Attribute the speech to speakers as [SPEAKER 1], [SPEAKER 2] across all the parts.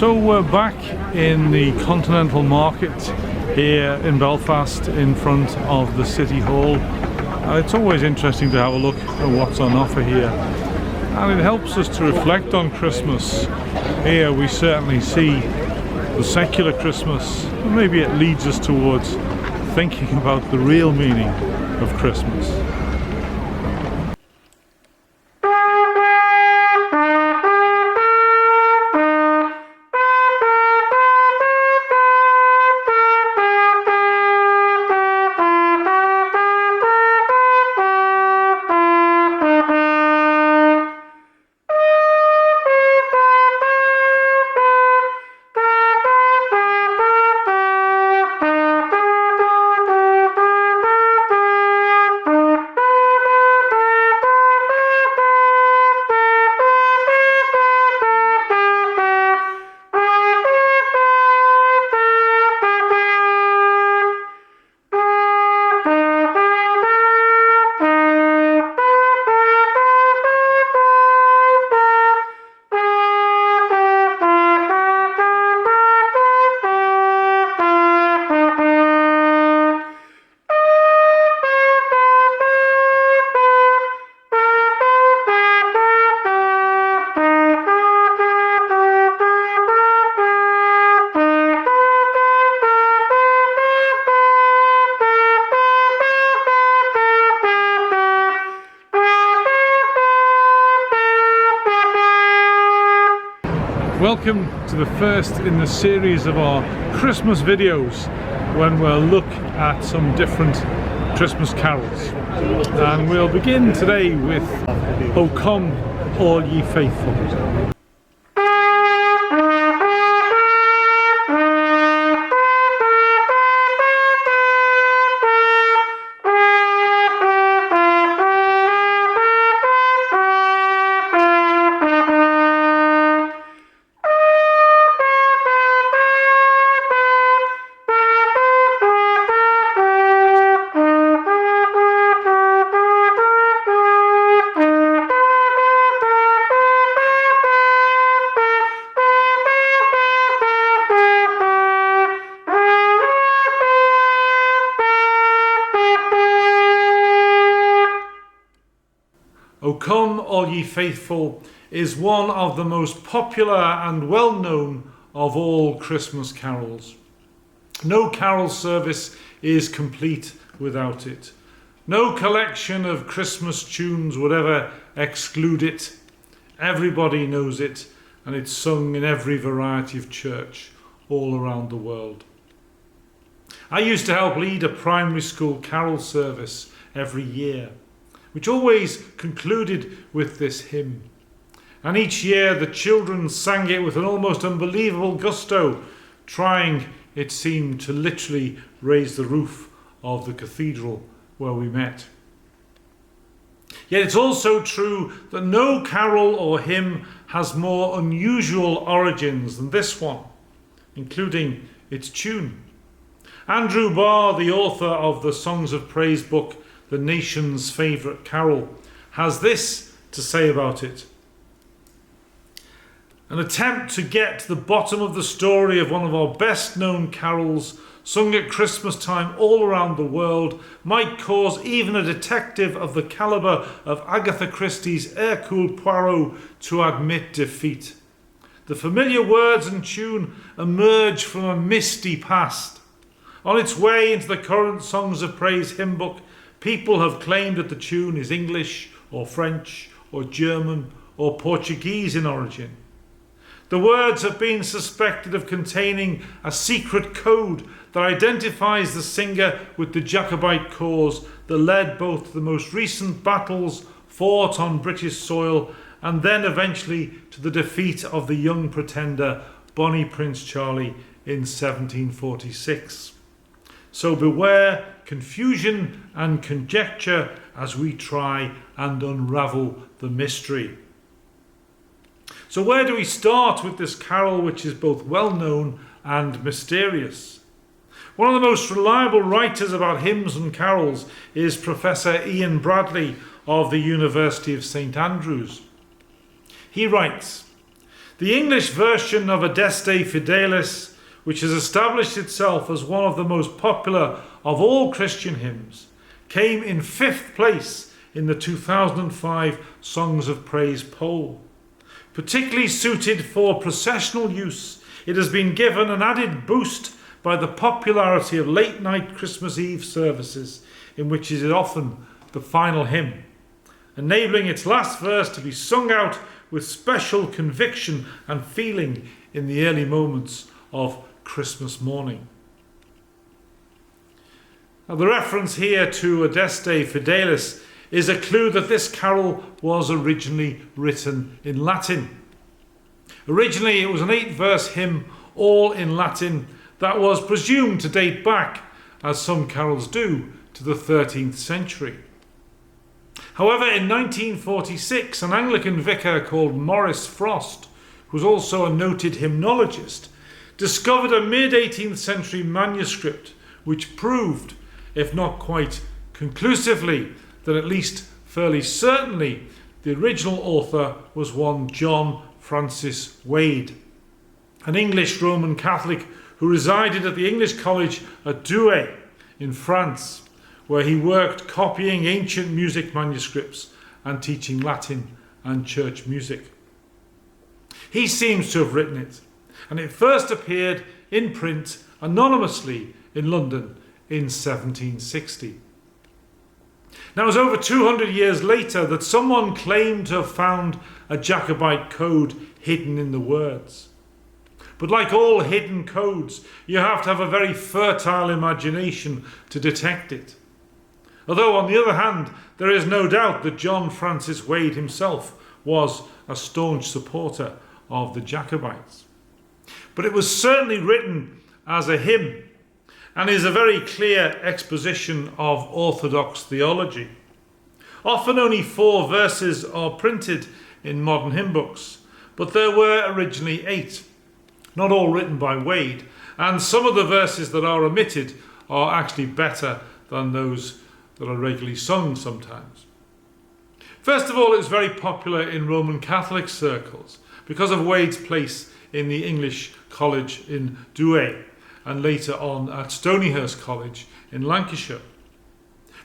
[SPEAKER 1] So we're back in the Continental Market here in Belfast in front of the City Hall. It's always interesting to have a look at what's on offer here, and it helps us to reflect on Christmas. Here we certainly see the secular Christmas, and maybe it leads us towards thinking about the real meaning of Christmas. Welcome to the first in the series of our Christmas videos when we'll look at some different Christmas carols. And we'll begin today with O Come All Ye Faithful. O Come All Ye Faithful is one of the most popular and well-known of all Christmas carols. No carol service is complete without it. No collection of Christmas tunes would ever exclude it. Everybody knows it, and it's sung in every variety of church all around the world. I used to help lead a primary school carol service every year, which always concluded with this hymn. And each year the children sang it with an almost unbelievable gusto, trying, it seemed, to literally raise the roof of the cathedral where we met. Yet it's also true that no carol or hymn has more unusual origins than this one, including its tune. Andrew Barr, the author of the Songs of Praise book, the nation's favourite carol, has this to say about it. An attempt to get to the bottom of the story of one of our best known carols, sung at Christmas time all around the world, might cause even a detective of the calibre of Agatha Christie's Hercule Poirot to admit defeat. The familiar words and tune emerge from a misty past. On its way into the current Songs of Praise hymn book, people have claimed that the tune is English or French or German or Portuguese in origin. The words have been suspected of containing a secret code that identifies the singer with the Jacobite cause that led both to the most recent battles fought on British soil and then eventually to the defeat of the young pretender Bonnie Prince Charlie in 1746. So beware confusion and conjecture as we try and unravel the mystery. So where do we start with this carol, which is both well known and mysterious? One of the most reliable writers about hymns and carols is Professor Ian Bradley of the University of St Andrews. He writes, The English version of Adeste Fidelis, which has established itself as one of the most popular of all Christian hymns, came in 5th place in the 2005 Songs of Praise poll. Particularly suited for processional use, it has been given an added boost by the popularity of late-night Christmas Eve services, in which it is often the final hymn, enabling its last verse to be sung out with special conviction and feeling in the early moments of Christmas morning. Now, the reference here to Adeste Fidelis is a clue that this carol was originally written in Latin. Originally, it was an 8-verse hymn, all in Latin, that was presumed to date back, as some carols do, to the 13th century. However, in 1946, an Anglican vicar called Maurice Frost, who was also a noted hymnologist, discovered a mid-18th century manuscript which proved, if not quite conclusively, that at least fairly certainly the original author was one John Francis Wade, an English Roman Catholic who resided at the English College at Douai in France, where he worked copying ancient music manuscripts and teaching Latin and church music. He seems to have written it, and it first appeared in print anonymously in London in 1760. Now, it was over 200 years later that someone claimed to have found a Jacobite code hidden in the words. But like all hidden codes, you have to have a very fertile imagination to detect it. Although, on the other hand, there is no doubt that John Francis Wade himself was a staunch supporter of the Jacobites. But it was certainly written as a hymn and is a very clear exposition of Orthodox theology. Often only 4 verses are printed in modern hymn books, but there were originally 8, not all written by Wade, and some of the verses that are omitted are actually better than those that are regularly sung sometimes. First of all, it was very popular in Roman Catholic circles because of Wade's place in the English College in Douai and later on at Stonyhurst College in Lancashire.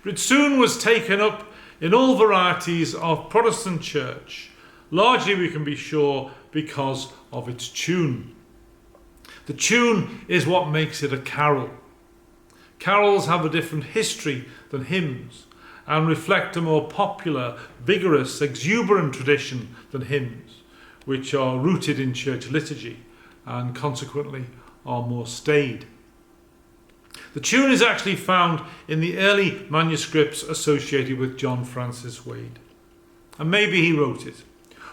[SPEAKER 1] But it soon was taken up in all varieties of Protestant church, largely, we can be sure, because of its tune. The tune is what makes it a carol. Carols have a different history than hymns and reflect a more popular, vigorous, exuberant tradition than hymns, which are rooted in church liturgy and consequently are more staid. The tune is actually found in the early manuscripts associated with John Francis Wade. And maybe he wrote it,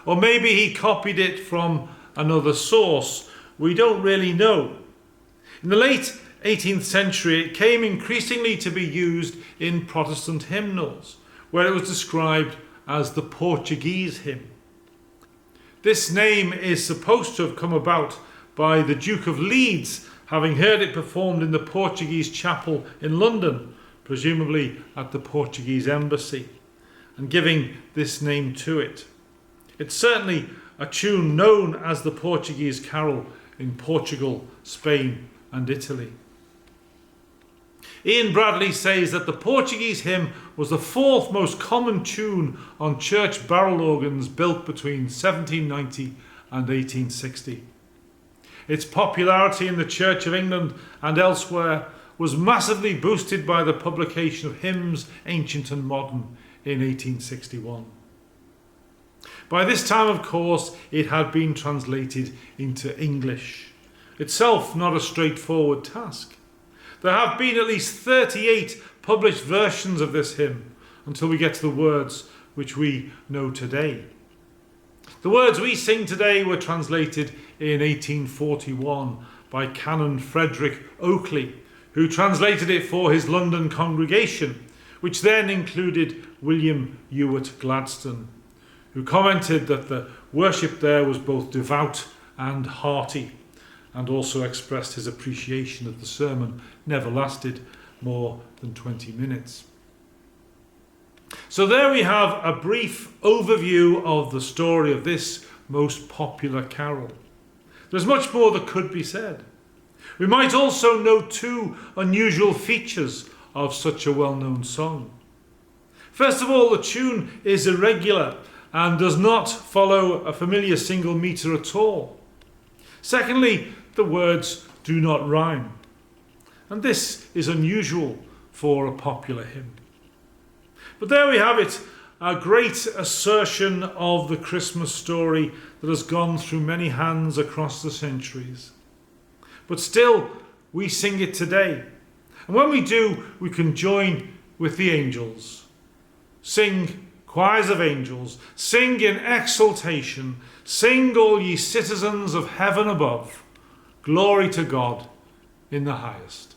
[SPEAKER 1] or maybe he copied it from another source. We don't really know. In the late 18th century, it came increasingly to be used in Protestant hymnals, where it was described as the Portuguese hymn. This name is supposed to have come about by the Duke of Leeds having heard it performed in the Portuguese chapel in London, presumably at the Portuguese embassy, and giving this name to it. It's certainly a tune known as the Portuguese carol in Portugal, Spain and Italy. Ian Bradley says that the Portuguese hymn was the 4th most common tune on church barrel organs built between 1790 and 1860. Its popularity in the Church of England and elsewhere was massively boosted by the publication of Hymns Ancient and Modern in 1861. By this time, of course, it had been translated into English, itself not a straightforward task. There have been at least 38 published versions of this hymn until we get to the words which we know today. The words we sing today were translated in 1841 by Canon Frederick Oakley, who translated it for his London congregation, which then included William Ewart Gladstone, who commented that the worship there was both devout and hearty, and also expressed his appreciation that the sermon never lasted more than 20 minutes. So there we have a brief overview of the story of this most popular carol. There's much more that could be said. We might also note two unusual features of such a well-known song. First of all, the tune is irregular and does not follow a familiar single metre at all. Secondly, the words do not rhyme. And this is unusual for a popular hymn. But there we have it, a great assertion of the Christmas story that has gone through many hands across the centuries. But still, we sing it today. And when we do, we can join with the angels. Sing, choirs of angels, sing in exultation. Sing, all ye citizens of heaven above. Glory to God in the highest.